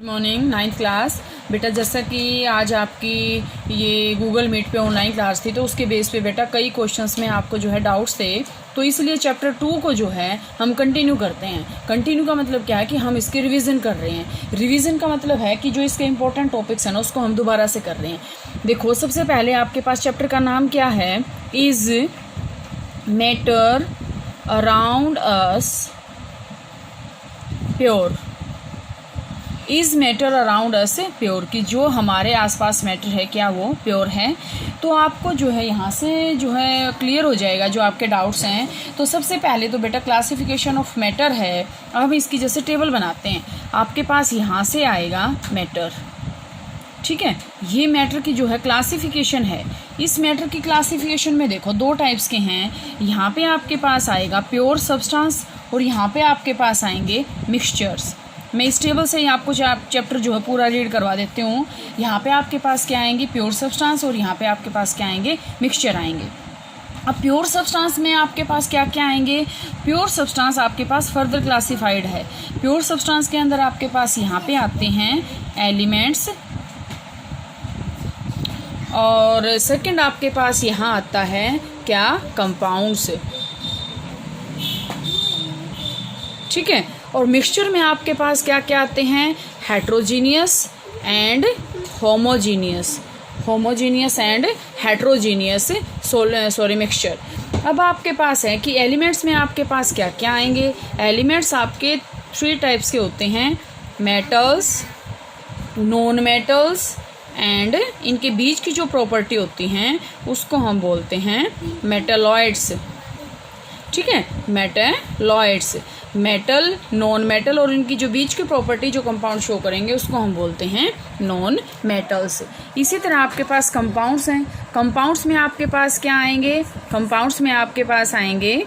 Good morning ninth class. बेटा जैसा कि आज आपकी ये गूगल मीट पे ऑनलाइन क्लास थी तो उसके बेस पे बेटा कई क्वेश्चंस में आपको जो है डाउट्स थे, तो इसलिए चैप्टर 2 को जो है हम कंटिन्यू करते हैं। कंटिन्यू का मतलब क्या है कि हम इसकी रिवीजन कर रहे हैं। रिवीजन का मतलब है कि जो इसके इंपॉर्टेंट टॉपिक्स हैं ना उसको हम दोबारा से कर रहे हैं। देखो सबसे पहले आपके पास चैप्टर का नाम क्या है, is matter around us pure. Is matter around us pure, कि जो हमारे आसपास मैटर है क्या वो प्योर है। तो आपको जो है यहाँ से जो है क्लियर हो जाएगा जो आपके डाउट्स हैं। तो सबसे पहले तो बेटा क्लासिफिकेशन ऑफ मैटर है। अब हम इसकी जैसे टेबल बनाते हैं, आपके पास यहाँ से आएगा मैटर, ठीक है। ये मैटर की जो है क्लासिफिकेशन है। इस मैटर की क्लासिफिकेशन में देखो दो टाइप्स के हैं। यहाँ पे आपके पास आएगा प्योर सब्सटेंस और यहाँ पे आपके पास आएंगे मिक्सचर्स। मैं इस टेबल से ही आपको चैप्टर जो है पूरा रीड करवा देती हूँ। यहाँ पे आपके पास क्या आएंगे, प्योर सब्सटेंस, और यहाँ पे आपके पास क्या आएंगे, मिक्सचर आएंगे। अब प्योर सब्सटेंस में आपके पास क्या क्या आएंगे, प्योर सब्सटेंस आपके पास फर्दर क्लासिफाइड है। प्योर सब्सटेंस के अंदर आपके पास यहाँ पे आते हैं एलिमेंट्स, और सेकंड आपके पास यहाँ आता है क्या, कंपाउंड्स, ठीक है। और मिक्सचर में आपके पास क्या क्या आते हैं, heterogeneous and homogeneous, homogeneous and heterogeneous mixture. अब आपके पास है कि एलिमेंट्स में आपके पास क्या क्या आएंगे। एलिमेंट्स आपके 3 टाइप्स के होते हैं, मेटल्स, नॉन मेटल्स एंड इनके बीच की जो प्रॉपर्टी होती हैं उसको हम बोलते हैं मेटलॉइड्स, ठीक है। मेटलॉइड्स, मेटल, नॉन मेटल और इनकी जो बीच की प्रॉपर्टी जो कंपाउंड शो करेंगे उसको हम बोलते हैं नॉन मेटल्स। इसी तरह आपके पास कंपाउंड्स हैं। कंपाउंड्स में आपके पास क्या आएंगे, कंपाउंड्स में आपके पास आएंगे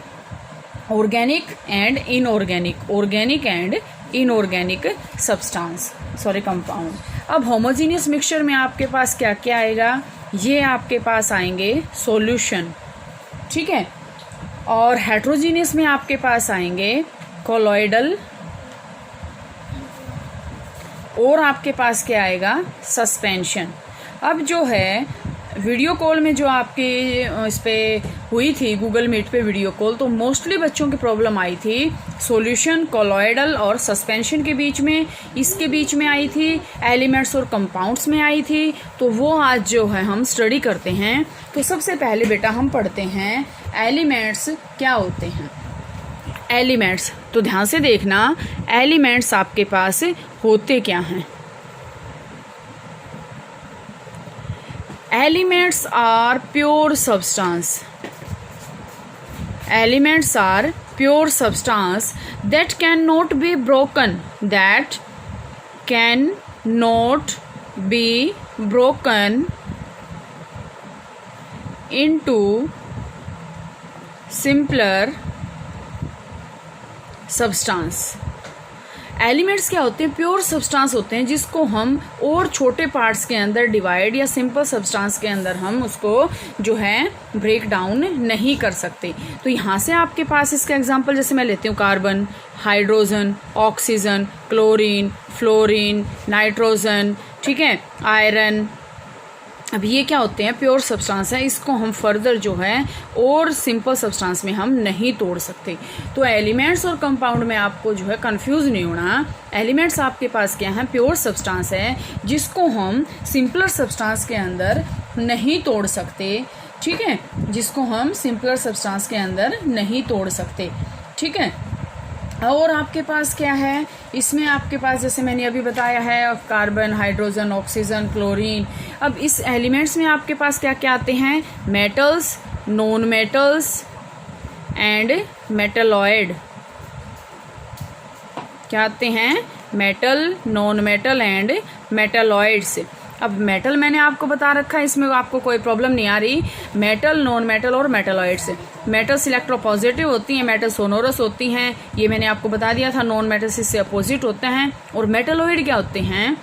organic and inorganic, organic and inorganic substance, compound. अब होमोजीनियस मिक्सचर में आपके पास क्या क्या आएगा, ये आपके पास आएंगे सॉल्यूशन, ठीक है। और हेट्रोजीनियस में आपके पास आएंगे कोलॉइडल, और आपके पास क्या आएगा, सस्पेंशन। अब जो है वीडियो कॉल में जो आपके इस पे हुई थी गूगल मीट पे वीडियो कॉल, तो मोस्टली बच्चों की प्रॉब्लम आई थी सॉल्यूशन, कोलॉइडल और सस्पेंशन के बीच में, इसके बीच में आई थी, एलिमेंट्स और कंपाउंड्स में आई थी। तो वो आज जो है हम स्टडी करते हैं। तो सबसे पहले बेटा हम पढ़ते हैं एलिमेंट्स क्या होते हैं। एलिमेंट्स, तो ध्यान से देखना, एलिमेंट्स आपके पास होते क्या हैं। Elements are pure substance, elements are pure substance that cannot be broken, that cannot be broken into simpler substance। Elements क्या होते हैं, प्योर सब्सटेंस होते हैं जिसको हम और छोटे पार्ट्स के अंदर डिवाइड या सिंपल सब्सटेंस के अंदर हम उसको जो है ब्रेक डाउन नहीं कर सकते। तो यहाँ से आपके पास इसका एग्जांपल जैसे मैं लेती हूँ, carbon, hydrogen, oxygen, chlorine, fluorine, nitrogen, ठीक है, आयरन। अब ये क्या होते हैं, प्योर सब्सटेंस है, इसको हम फर्दर जो है और सिंपल सब्सटेंस में हम नहीं तोड़ सकते। तो एलिमेंट्स और कंपाउंड में आपको जो है कंफ्यूज नहीं होना। एलिमेंट्स आपके पास क्या है, प्योर सब्सटेंस है जिसको हम सिंपलर सब्सटेंस के अंदर नहीं तोड़ सकते, ठीक है, जिसको हम सिंपलर सब्सटेंस के अंदर नहीं तोड़ सकते, ठीक है। और आपके पास क्या है, इसमें आपके पास जैसे मैंने अभी बताया है कार्बन, हाइड्रोजन, ऑक्सीजन, क्लोरीन। अब इस एलिमेंट्स में आपके पास क्या क्या आते हैं, metals, non metals and metalloid. क्या आते हैं, metal, non metal and metalloids. अब मेटल मैंने आपको बता रखा है, इसमें आपको कोई प्रॉब्लम नहीं आ रही। मेटल, नॉन मेटल और मेटलॉइड्स। मेटल्स इलेक्ट्रोपॉजिटिव होती हैं, मेटल सोनोरस होती हैं, ये मैंने आपको बता दिया था। नॉन मेटल्स इससे अपोजिट होते हैं। और मेटलॉइड क्या होते हैं,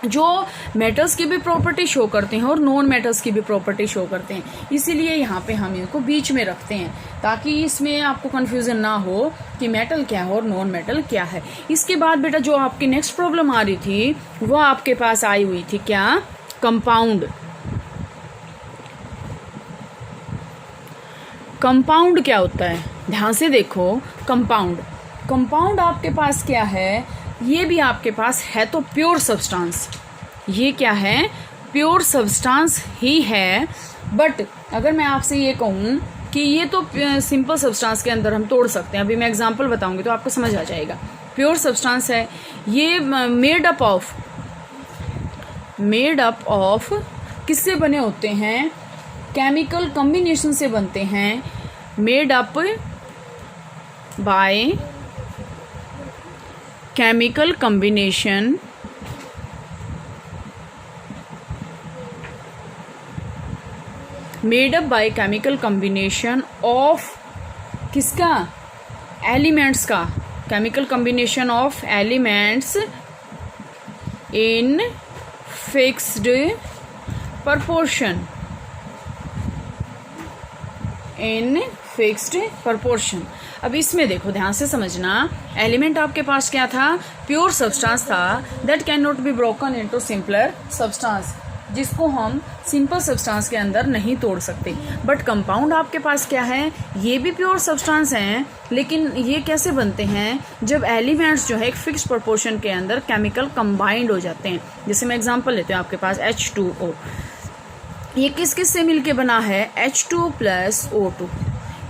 जो मेटल्स की भी प्रॉपर्टी शो करते हैं और नॉन मेटल्स की भी प्रॉपर्टी शो करते हैं, इसीलिए यहाँ पे हम इनको बीच में रखते हैं ताकि इसमें आपको कंफ्यूजन ना हो कि मेटल क्या है और नॉन मेटल क्या है। इसके बाद बेटा जो आपकी नेक्स्ट प्रॉब्लम आ रही थी वो आपके पास आई हुई थी क्या, कंपाउंड। कंपाउंड क्या होता है, ध्यान से देखो। कंपाउंड आपके पास क्या है, ये भी आपके पास है तो प्योर सब्सटेंस, ये क्या है, प्योर सब्सटेंस ही है। बट अगर मैं आपसे ये कहूँ कि ये तो सिंपल सब्सटेंस के अंदर हम तोड़ सकते हैं, अभी मैं एग्जांपल बताऊंगी तो आपको समझ आ जाएगा। प्योर सब्सटेंस है ये, मेड अप ऑफ किससे बने होते हैं, केमिकल कॉम्बिनेशन से बनते हैं, made up by chemical combination of किसका, एलिमेंट्स का, chemical combination of elements in fixed proportion. अब इसमें देखो ध्यान से समझना, एलिमेंट आपके पास क्या था, प्योर सब्सटेंस था, that can not be broken into simpler substance, जिसको हम सिंपल सब्सटेंस के अंदर नहीं तोड़ सकते। बट कंपाउंड आपके पास क्या है, ये भी प्योर सब्सटेंस हैं, लेकिन ये कैसे बनते हैं, जब एलिमेंट्स जो है एक फिक्स प्रोपोर्शन के अंदर केमिकल कंबाइंड हो जाते हैं। जैसे मैं एग्जांपल लेती हूँ, आपके पास H2O, ये किस किस से मिलके बना है, H2O + O2,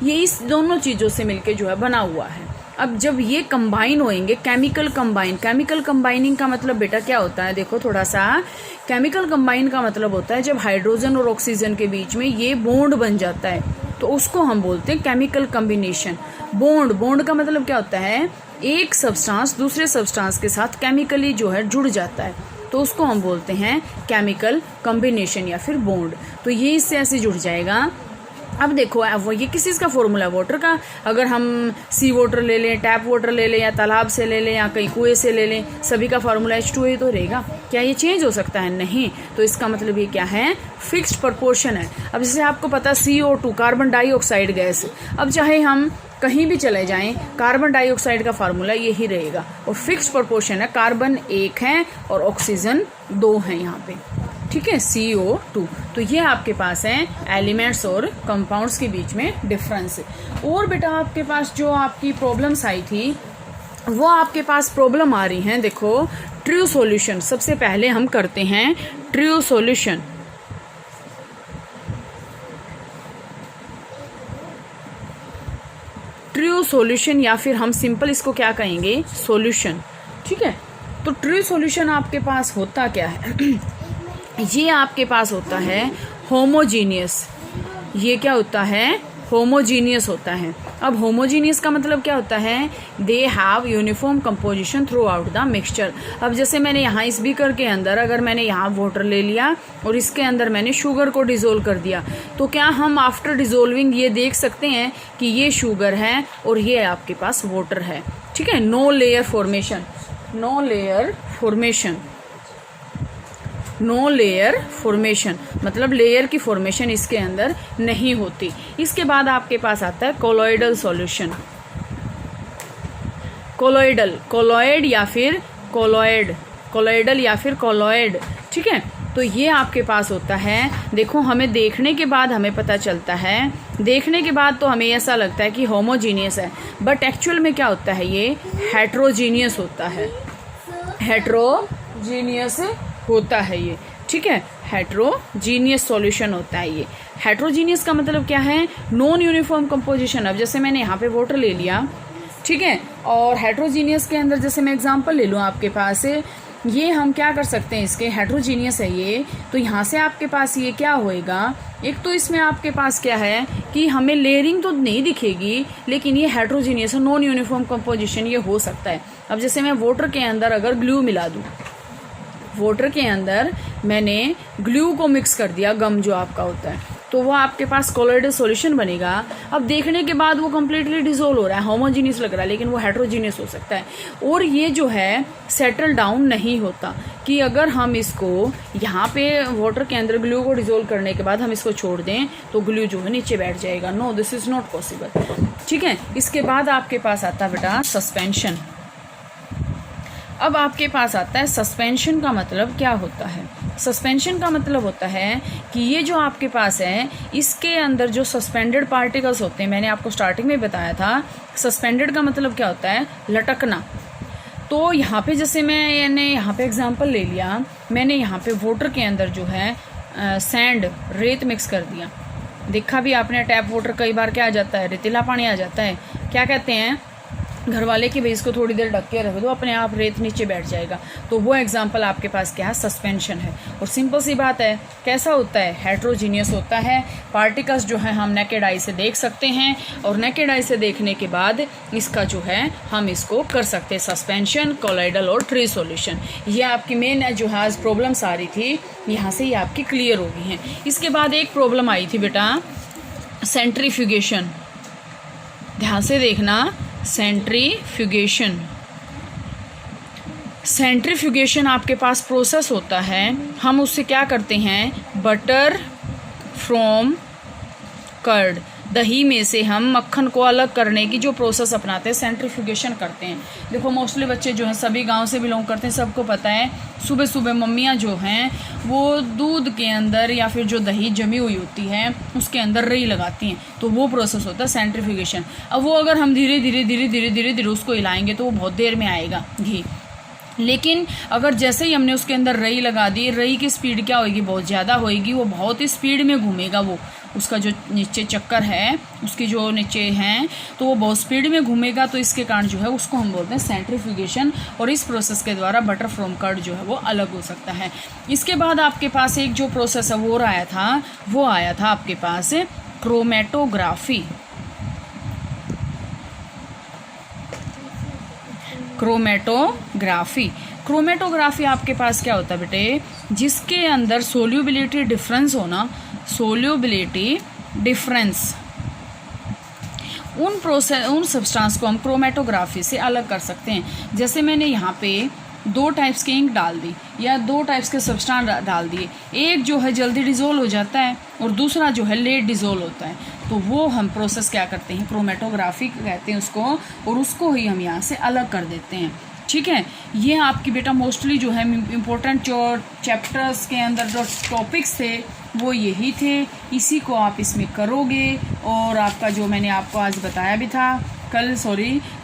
ये इस दोनों चीज़ों से मिलके जो है बना हुआ है। अब जब ये कंबाइन होएंगे, केमिकल कंबाइनिंग का मतलब बेटा क्या होता है, देखो थोड़ा सा, केमिकल कंबाइन का मतलब होता है जब हाइड्रोजन और ऑक्सीजन के बीच में ये बॉन्ड बन जाता है तो उसको हम बोलते हैं केमिकल कॉम्बिनेशन। बॉन्ड का मतलब क्या होता है, एक सब्सटेंस दूसरे सब्सटेंस के साथ केमिकली जो है जुड़ जाता है तो उसको हम बोलते हैं केमिकल कॉम्बिनेशन या फिर बॉन्ड। तो ये इससे ऐसे जुड़ जाएगा। अब देखो वो ये किस चीज़ का फॉर्मूला, वाटर का। अगर हम सी वाटर ले लें, टैप वाटर ले लें, या तालाब से ले लें, या कहीं कुएं से ले लें, सभी का फार्मूला H2O ही तो रहेगा। क्या ये चेंज हो सकता है, नहीं। तो इसका मतलब ये क्या है, फिक्स्ड प्रोपोर्शन है। अब जैसे आपको पता CO2 कार्बन डाइऑक्साइड गैस, अब चाहे हम कहीं भी चले जाएं, कार्बन डाइऑक्साइड का फार्मूला यही रहेगा और फिक्स्ड प्रोपोर्शन है, कार्बन 1 है और ऑक्सीजन 2 है यहाँ पे, ठीक है, CO2। तो ये आपके पास है एलिमेंट्स और कंपाउंड्स के बीच में डिफरेंस। और बेटा आपके पास जो आपकी प्रॉब्लम्स आई थी वो आपके पास प्रॉब्लम आ रही हैं, देखो ट्रू सॉल्यूशन। सबसे पहले हम करते हैं ट्रू सॉल्यूशन। ट्रू सॉल्यूशन या फिर हम सिंपल इसको क्या कहेंगे, सॉल्यूशन, ठीक है। तो ट्रू सॉल्यूशन आपके पास होता क्या है ये आपके पास होता है होमोजीनियस। ये क्या होता है, होमोजीनियस होता है। अब होमोजीनियस का मतलब क्या होता है, they have uniform composition through out the mixture. अब जैसे मैंने यहाँ इस बीकर के अंदर अगर मैंने यहाँ वाटर ले लिया और इसके अंदर मैंने शुगर को डिजोल्व कर दिया, तो क्या हम आफ्टर डिजोल्विंग ये देख सकते हैं कि ये शुगर है और ये आपके पास वाटर है, ठीक है। नो लेयर फॉर्मेशन, मतलब लेयर की फॉर्मेशन इसके अंदर नहीं होती। इसके बाद आपके पास आता है कोलॉइडल सॉल्यूशन। कोलॉइडल या फिर कोलॉइड, ठीक है। तो ये आपके पास होता है, देखो हमें देखने के बाद हमें पता चलता है, देखने के बाद तो हमें ऐसा लगता है कि होमोजीनियस है, बट एक्चुअल में क्या होता है, ये हेट्रोजीनियस होता है, ये, ठीक है। हेट्रोजीनियस सॉल्यूशन होता है ये। हेट्रोजीनियस का मतलब क्या है, नॉन यूनिफॉर्म कंपोजिशन। अब जैसे मैंने यहाँ पे वाटर ले लिया, ठीक है, और हेट्रोजीनियस के अंदर जैसे मैं एग्जांपल ले लूँ आपके पास, ये हम क्या कर सकते हैं, इसके हेट्रोजीनियस है ये, तो यहाँ से आपके पास ये क्या होएगा, एक तो इसमें आपके पास क्या है कि हमें लेयरिंग तो नहीं दिखेगी, लेकिन ये हेट्रोजीनियस है, नॉन यूनिफॉर्म कंपोजिशन ये हो सकता है। अब जैसे मैं वाटर के अंदर अगर ग्लू मिला दूँ, वाटर के अंदर मैंने ग्लू को मिक्स कर दिया, गम जो आपका होता है, तो तो वो आपके पास कोलोइडल सॉल्यूशन बनेगा। अब देखने के बाद वो कम्प्लीटली डिसोल्व हो रहा है, होमोजीनियस लग रहा है, लेकिन वो हेट्रोजीनियस हो सकता है। और ये जो है सेटल डाउन नहीं होता कि अगर हम इसको यहाँ पे वाटर के अंदर ग्लू को डिसोल्व करने के बाद हम इसको छोड़ दें तो ग्लू जो है नीचे बैठ जाएगा। No, this is not possible. ठीक है, इसके बाद आपके पास आता है बेटा सस्पेंशन। अब आपके पास आता है सस्पेंशन का मतलब क्या होता है। सस्पेंशन का मतलब होता है कि ये जो आपके पास है इसके अंदर जो सस्पेंडेड पार्टिकल्स होते हैं, मैंने आपको स्टार्टिंग में बताया था सस्पेंडेड का मतलब क्या होता है, लटकना। तो यहाँ पे जैसे मैंने यहाँ पे एग्जांपल ले लिया, मैंने यहाँ पे वाटर के अंदर जो है सैंड, रेत मिक्स कर दिया। देखा भी आपने टैप वाटर कई बार क्या आ जाता है, रेतीला पानी आ जाता है। क्या कहते हैं घर वाले कि भाई इसको थोड़ी देर ढक के रख दो, अपने आप रेत नीचे बैठ जाएगा। तो वो एग्जांपल आपके पास क्या है, सस्पेंशन है। और सिंपल सी बात है, कैसा होता है, हेट्रोजीनियस होता है। पार्टिकल्स जो है हम नेकेड आई से देख सकते हैं, और नेकेड आई से देखने के बाद इसका जो है हम इसको कर सकते हैं सस्पेंशन, कोलोइडल और ट्री सॉल्यूशन। ये आपकी मेन जो है आज प्रॉब्लम्स आ रही थी, यहाँ से ये आपकी क्लियर हो गई हैं। इसके बाद एक प्रॉब्लम आई थी बेटा सेंट्रीफ्यूगेशन, ध्यान से देखना, सेंट्रीफ्यूगेशन। सेंट्रीफ्यूगेशन आपके पास प्रोसेस होता है, हम उससे क्या करते हैं, बटर फ्रॉम कर्ड, दही में से हम मक्खन को अलग करने की जो प्रोसेस अपनाते हैं सेंट्रीफ्यूगेशन करते हैं। देखो मोस्टली बच्चे जो हैं सभी गांव से बिलोंग करते हैं, सबको पता है सुबह सुबह मम्मियाँ जो हैं वो दूध के अंदर या फिर जो दही जमी हुई होती है उसके अंदर रई लगाती हैं, तो वो प्रोसेस होता है सेंट्रीफ्यूगेशन। अब वो अगर हम धीरे धीरे उसको हिलाएंगे तो वो बहुत देर में आएगा घी, लेकिन अगर जैसे ही हमने उसके अंदर रई लगा दी, रई की स्पीड क्या होगी, बहुत ज़्यादा होएगी, वो बहुत ही स्पीड में घूमेगा, वो उसका जो नीचे चक्कर है उसकी जो नीचे हैं तो वो बहुत स्पीड में घूमेगा। तो इसके कारण जो है उसको हम बोलते हैं सेंट्रीफ्यूगेशन, और इस प्रोसेस के द्वारा बटर फ्रॉम कर्ड जो है वो अलग हो सकता है। इसके बाद आपके पास एक जो प्रोसेस है वो आया था आपके पास क्रोमेटोग्राफी। क्रोमेटोग्राफी आपके पास क्या होता है बेटे, जिसके अंदर सोल्यूबिलिटी डिफरेंस होना, सोल्यूबिलिटी डिफरेंस, उन सब्सटेंस को हम क्रोमेटोग्राफी से अलग कर सकते हैं। जैसे मैंने यहाँ पे 2 टाइप्स की इंक डाल दी या 2 टाइप्स के सब्सटेंस डाल दिए, एक जो है जल्दी डिसोल्व हो जाता है और दूसरा जो है लेट डिसोल्व होता है, तो वो हम प्रोसेस क्या करते हैं, क्रोमेटोग्राफी कहते हैं उसको, और उसको ही हम यहाँ से अलग कर देते हैं। ठीक है, ये आपकी बेटा मोस्टली जो है इम्पोर्टेंट जो चैप्टर्स के अंदर जो टॉपिक्स थे वो यही थे, इसी को आप इसमें करोगे। और आपका जो मैंने आपको आज बताया भी था कल,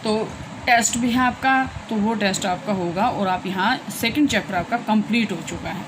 तो टेस्ट भी है आपका, तो वो टेस्ट आपका होगा और आप यहाँ सेकंड चैप्टर आपका कंप्लीट हो चुका है।